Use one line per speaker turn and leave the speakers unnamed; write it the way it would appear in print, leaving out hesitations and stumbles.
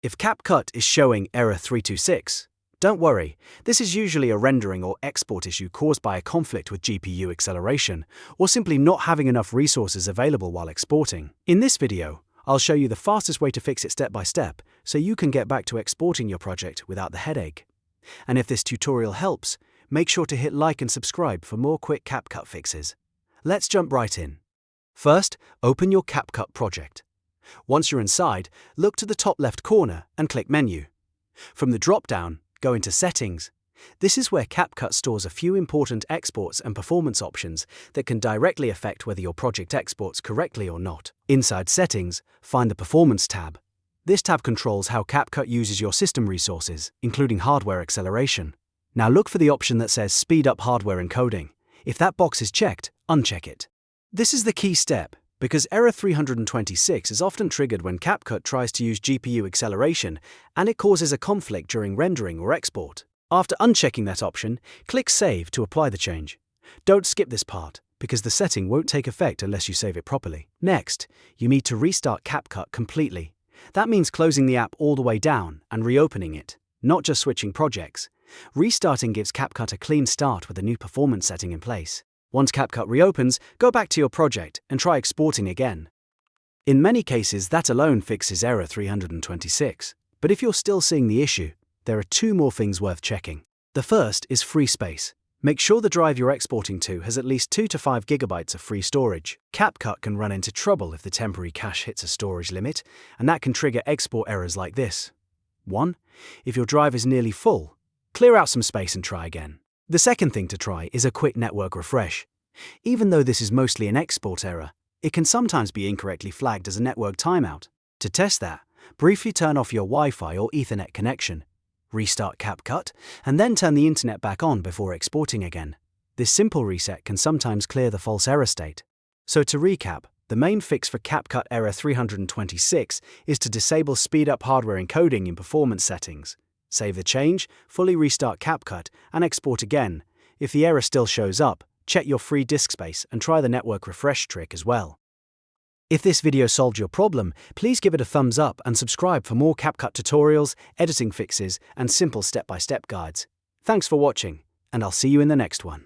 If CapCut is showing error 326, don't worry, this is usually a rendering or export issue caused by a conflict with GPU acceleration, or simply not having enough resources available while exporting. In this video, I'll show you the fastest way to fix it step by step, so you can get back to exporting your project without the headache. And if this tutorial helps, make sure to hit like and subscribe for more quick CapCut fixes. Let's jump right in. First, open your CapCut project. Once you're inside, look to the top left corner and click Menu. From the drop-down, go into Settings. This is where CapCut stores a few important exports and performance options that can directly affect whether your project exports correctly or not. Inside Settings, find the Performance tab. This tab controls how CapCut uses your system resources, including hardware acceleration. Now look for the option that says Speed up hardware encoding. If that box is checked, uncheck it. This is the key step, because error 326 is often triggered when CapCut tries to use GPU acceleration and it causes a conflict during rendering or export. After unchecking that option, click Save to apply the change. Don't skip this part, because the setting won't take effect unless you save it properly. Next, you need to restart CapCut completely. That means closing the app all the way down and reopening it, not just switching projects. Restarting gives CapCut a clean start with a new performance setting in place. Once CapCut reopens, go back to your project and try exporting again. In many cases, that alone fixes error 326. But if you're still seeing the issue, there are two more things worth checking. The first is free space. Make sure the drive you're exporting to has at least 2 to 5 gigabytes of free storage. CapCut can run into trouble if the temporary cache hits a storage limit, and that can trigger export errors like this. 1. If your drive is nearly full, clear out some space and try again. The second thing to try is a quick network refresh. Even though this is mostly an export error, it can sometimes be incorrectly flagged as a network timeout. To test that, briefly turn off your Wi-Fi or Ethernet connection, restart CapCut, and then turn the internet back on before exporting again. This simple reset can sometimes clear the false error state. So to recap, the main fix for CapCut error 326 is to disable speed up hardware encoding in performance settings. Save the change, fully restart CapCut, and export again. If the error still shows up, check your free disk space and try the network refresh trick as well. If this video solved your problem, please give it a thumbs up and subscribe for more CapCut tutorials, editing fixes, and simple step-by-step guides. Thanks for watching, and I'll see you in the next one.